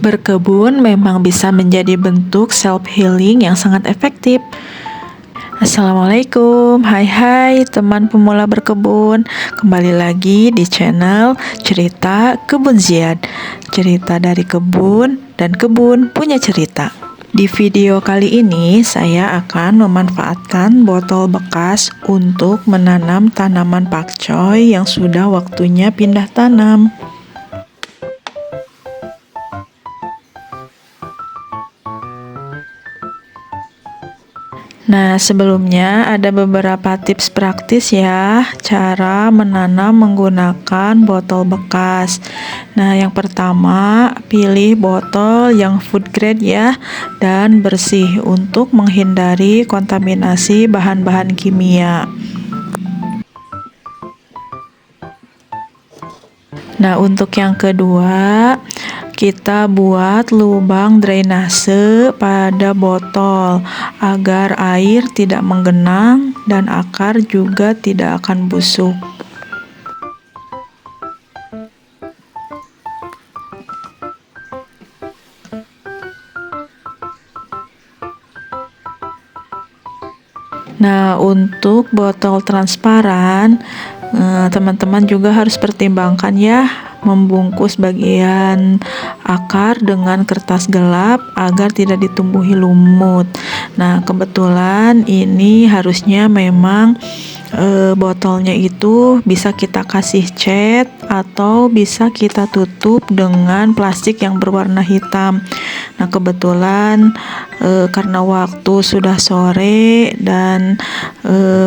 Berkebun memang bisa menjadi bentuk self-healing yang sangat efektif. Assalamualaikum, hai teman pemula berkebun. Kembali lagi di channel Cerita Kebun Ziad. Cerita dari kebun dan kebun punya cerita. Di video kali ini saya akan memanfaatkan botol bekas untuk menanam tanaman pakcoy yang sudah waktunya pindah tanam. Nah, sebelumnya ada beberapa tips praktis ya, cara menanam menggunakan botol bekas. Nah, yang pertama, pilih botol yang food grade ya, dan bersih untuk menghindari kontaminasi bahan-bahan kimia. Nah, untuk yang kedua, kita buat lubang drainase pada botol agar air tidak menggenang dan akar juga tidak akan busuk. Nah, untuk botol transparan, teman-teman juga harus pertimbangkan ya, membungkus bagian akar dengan kertas gelap agar tidak ditumbuhi lumut. Nah, kebetulan ini harusnya memang botolnya itu bisa kita kasih cat atau bisa kita tutup dengan plastik yang berwarna hitam. Nah, kebetulan karena waktu sudah sore dan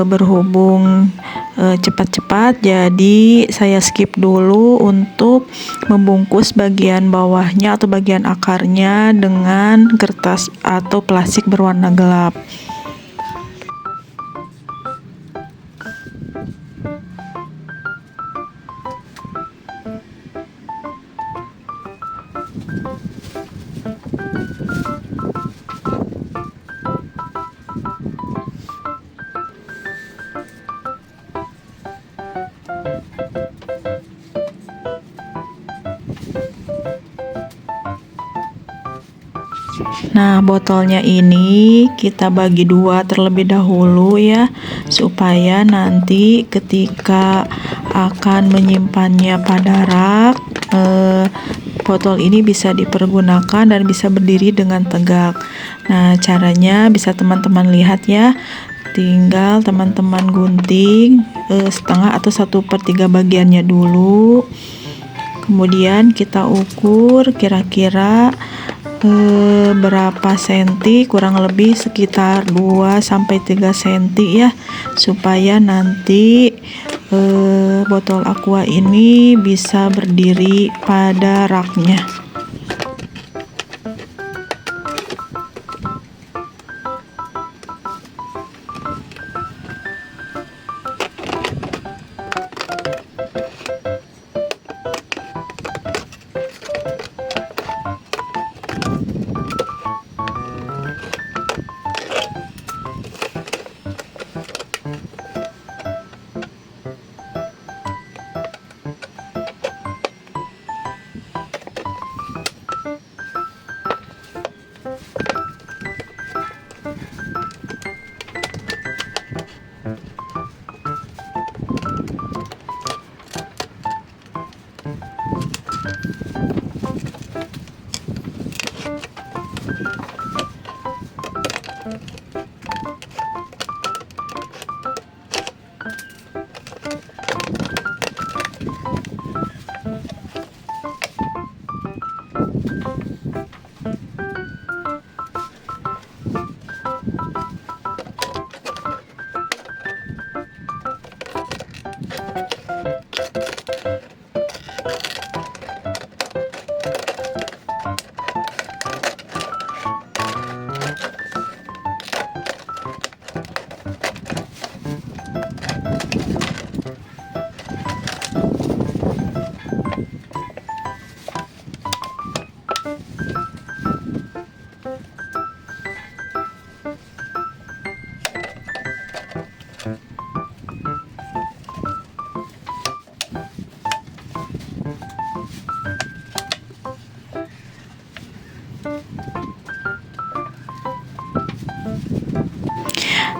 berhubung cepat-cepat, jadi saya skip dulu untuk membungkus bagian bawahnya atau bagian akarnya dengan kertas atau plastik berwarna gelap. Nah, botolnya ini kita bagi dua terlebih dahulu ya, supaya nanti ketika akan menyimpannya pada rak, botol ini bisa dipergunakan dan bisa berdiri dengan tegak. Nah, caranya bisa teman-teman lihat ya, tinggal teman-teman gunting setengah atau 1/3 bagiannya dulu, kemudian kita ukur kira-kira berapa senti, kurang lebih sekitar 2-3 senti ya, supaya nanti botol aqua ini bisa berdiri pada raknya.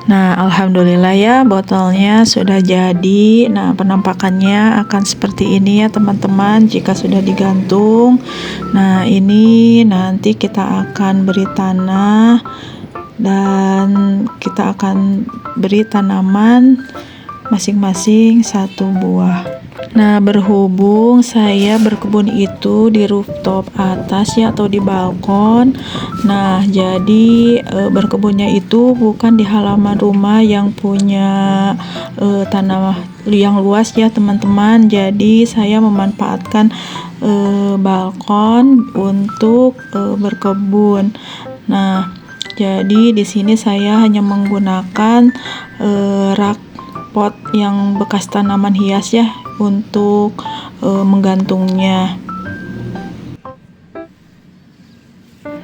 Nah, alhamdulillah ya botolnya sudah jadi. Nah, penampakannya akan seperti ini ya teman-teman jika sudah digantung. Nah, ini nanti kita akan beri tanah dan kita akan beri tanaman masing-masing satu buah. Nah, berhubung saya berkebun itu di rooftop atas ya atau di balkon. Nah, jadi berkebunnya itu bukan di halaman rumah yang punya tanah yang luas ya teman-teman. Jadi saya memanfaatkan balkon untuk berkebun. Nah, jadi di sini saya hanya menggunakan rak pot yang bekas tanaman hias ya untuk menggantungnya.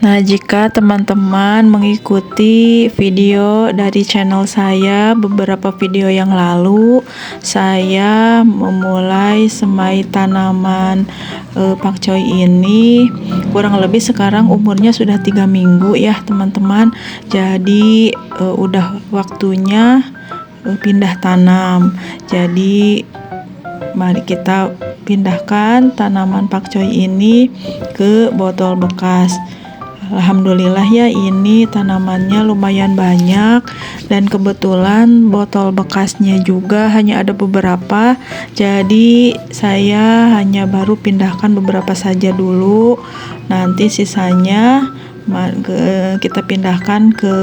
Nah, jika teman-teman mengikuti video dari channel saya beberapa video yang lalu, saya memulai semai tanaman pakcoy ini kurang lebih sekarang umurnya sudah 3 minggu ya teman-teman. Jadi udah waktunya pindah tanam. Jadi mari kita pindahkan tanaman pakcoy ini ke botol bekas. Alhamdulillah ya, ini tanamannya lumayan banyak dan kebetulan botol bekasnya juga hanya ada beberapa. Jadi saya hanya baru pindahkan beberapa saja dulu. Nanti sisanya kita pindahkan ke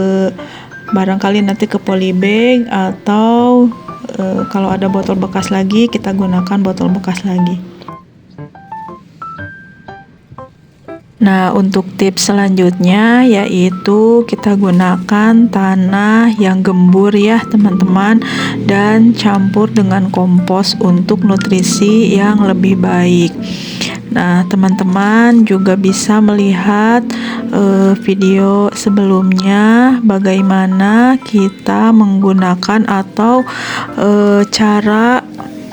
barangkali nanti ke polybag atau kalau ada botol bekas lagi kita gunakan botol bekas lagi. Nah, untuk tips selanjutnya yaitu kita gunakan tanah yang gembur ya teman-teman, dan campur dengan kompos untuk nutrisi yang lebih baik. Nah, teman-teman juga bisa melihat video sebelumnya bagaimana kita menggunakan atau cara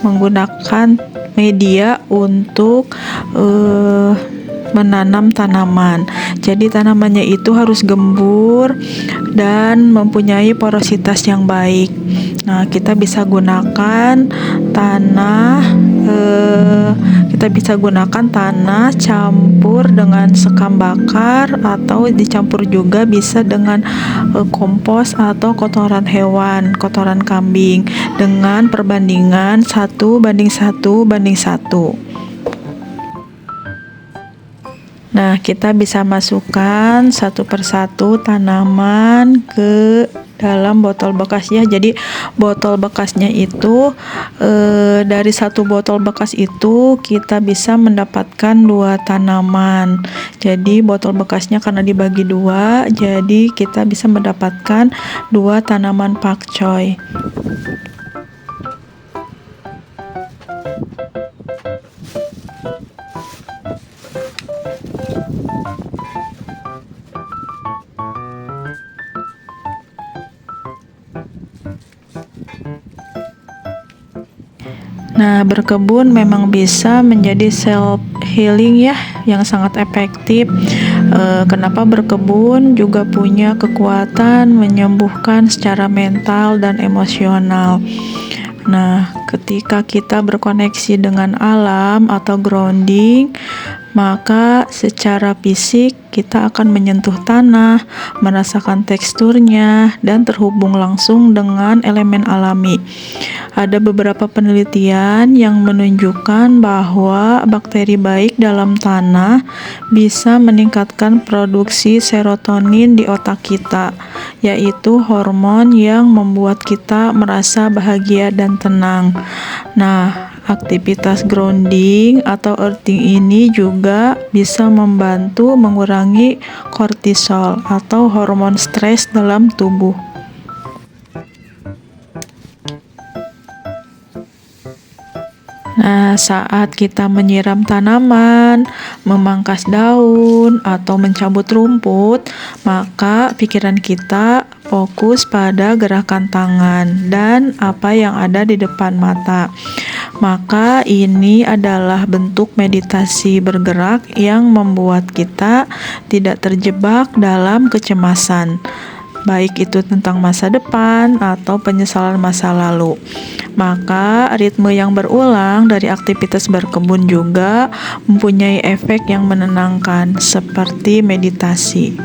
menggunakan media untuk menanam tanaman. Jadi tanamannya itu harus gembur dan mempunyai porositas yang baik. Nah, kita bisa gunakan tanah campur dengan sekam bakar atau dicampur juga bisa dengan kompos atau kotoran hewan, kotoran kambing dengan perbandingan 1:1:1. Nah, kita bisa masukkan satu persatu tanaman ke dalam botol bekas ya. Jadi botol bekasnya itu dari satu botol bekas itu kita bisa mendapatkan 2 tanaman. Jadi botol bekasnya karena dibagi 2, jadi kita bisa mendapatkan 2 tanaman pakcoy. Nah, berkebun memang bisa menjadi self healing ya, yang sangat efektif. Kenapa berkebun juga punya kekuatan menyembuhkan secara mental dan emosional. Nah, ketika kita berkoneksi dengan alam atau grounding, maka secara fisik kita akan menyentuh tanah, merasakan teksturnya, dan terhubung langsung dengan elemen alami. Ada beberapa penelitian yang menunjukkan bahwa bakteri baik dalam tanah bisa meningkatkan produksi serotonin di otak kita, yaitu hormon yang membuat kita merasa bahagia dan tenang. Nah, aktivitas grounding atau earthing ini juga bisa membantu mengurangi kortisol atau hormon stres dalam tubuh. Nah, saat kita menyiram tanaman, memangkas daun, atau mencabut rumput, maka pikiran kita fokus pada gerakan tangan dan apa yang ada di depan mata. Maka ini adalah bentuk meditasi bergerak yang membuat kita tidak terjebak dalam kecemasan. baik itu tentang masa depan atau penyesalan masa lalu. Maka ritme yang berulang dari aktivitas berkebun juga mempunyai efek yang menenangkan seperti meditasi.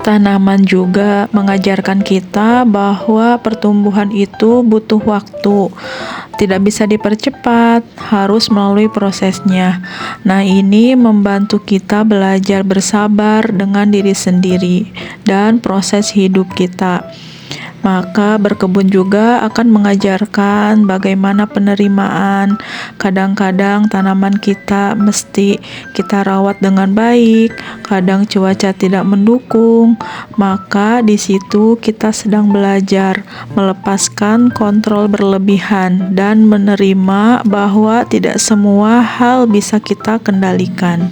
Tanaman juga mengajarkan kita bahwa pertumbuhan itu butuh waktu, tidak bisa dipercepat, harus melalui prosesnya. Nah, ini membantu kita belajar bersabar dengan diri sendiri dan proses hidup kita. Maka berkebun juga akan mengajarkan bagaimana penerimaan. Kadang-kadang tanaman kita mesti kita rawat dengan baik, kadang cuaca tidak mendukung. Maka di situ kita sedang belajar melepaskan kontrol berlebihan dan menerima bahwa tidak semua hal bisa kita kendalikan.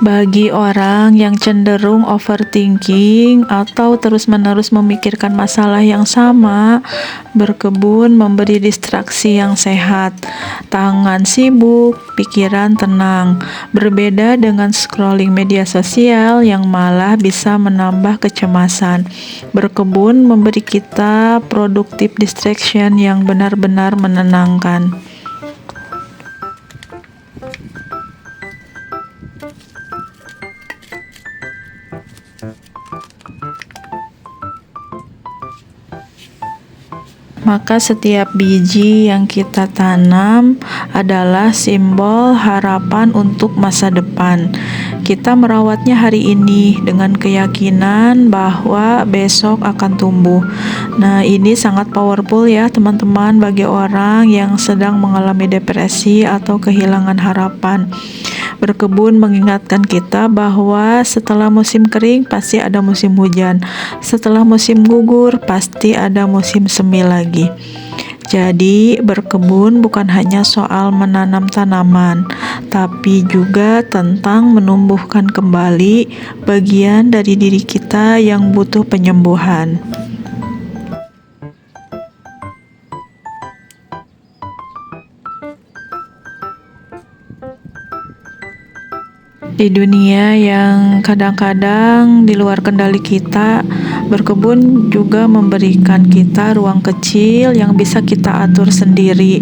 Bagi orang yang cenderung overthinking atau terus-menerus memikirkan masalah yang sama, berkebun memberi distraksi yang sehat. Tangan sibuk, pikiran tenang. Berbeda dengan scrolling media sosial yang malah bisa menambah kecemasan. Berkebun memberi kita productive distraction yang benar-benar menenangkan. Maka setiap biji yang kita tanam adalah simbol harapan untuk masa depan. Kita merawatnya hari ini dengan keyakinan bahwa besok akan tumbuh. Nah, ini sangat powerful ya teman-teman bagi orang yang sedang mengalami depresi atau kehilangan harapan. Berkebun mengingatkan kita bahwa setelah musim kering pasti ada musim hujan. Setelah musim gugur pasti ada musim semi lagi. Jadi berkebun bukan hanya soal menanam tanaman, tapi juga tentang menumbuhkan kembali bagian dari diri kita yang butuh penyembuhan. Di dunia yang kadang-kadang di luar kendali kita, berkebun juga memberikan kita ruang kecil yang bisa kita atur sendiri.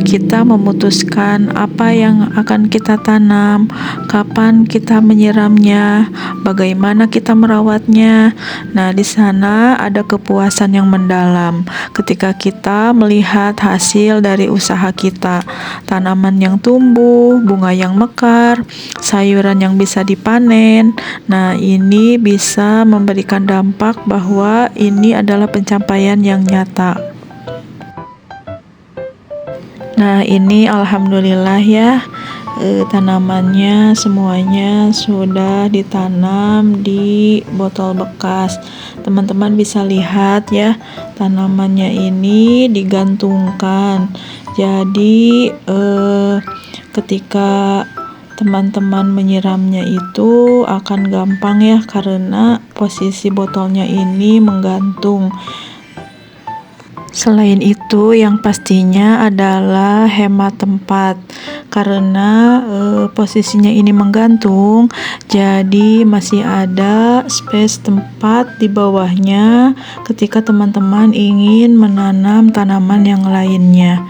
Kita memutuskan apa yang akan kita tanam, kapan kita menyiramnya, bagaimana kita merawatnya. Nah, di sana ada kepuasan yang mendalam ketika kita melihat hasil dari usaha kita. Tanaman yang tumbuh, bunga yang mekar, sayuran yang bisa dipanen. Nah, ini bisa memberikan dampak bahwa ini adalah pencapaian yang nyata. Nah, ini alhamdulillah ya, tanamannya semuanya sudah ditanam di botol bekas. Teman-teman bisa lihat ya, tanamannya ini digantungkan. Jadi ketika teman-teman menyiramnya itu akan gampang ya, karena posisi botolnya ini menggantung. Selain itu, yang pastinya adalah hemat tempat, karena posisinya ini menggantung, jadi masih ada space tempat di bawahnya ketika teman-teman ingin menanam tanaman yang lainnya.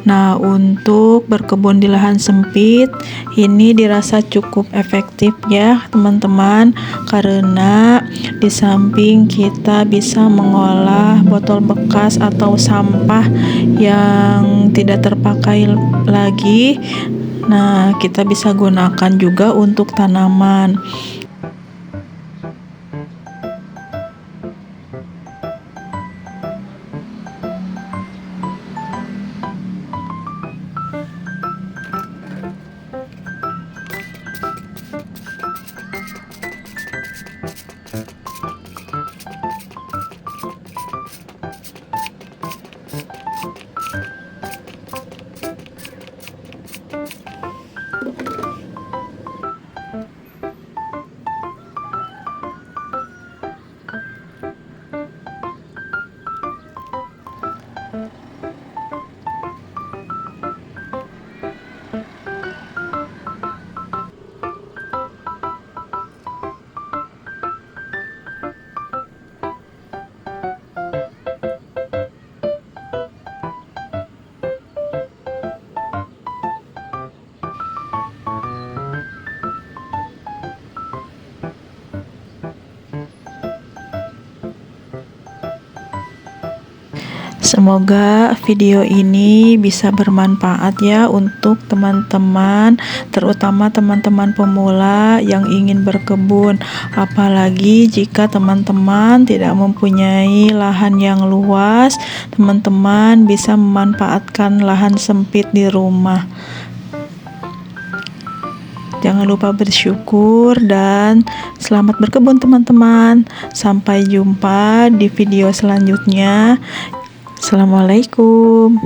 Nah, untuk berkebun di lahan sempit ini dirasa cukup efektif ya teman-teman, karena di samping kita bisa mengolah botol bekas atau sampah yang tidak terpakai lagi, nah kita bisa gunakan juga untuk tanaman. Semoga video ini bisa bermanfaat ya untuk teman-teman, terutama teman-teman pemula yang ingin berkebun. Apalagi jika teman-teman tidak mempunyai lahan yang luas, teman-teman bisa memanfaatkan lahan sempit di rumah. Jangan lupa bersyukur dan selamat berkebun teman-teman. Sampai jumpa di video selanjutnya. Assalamualaikum.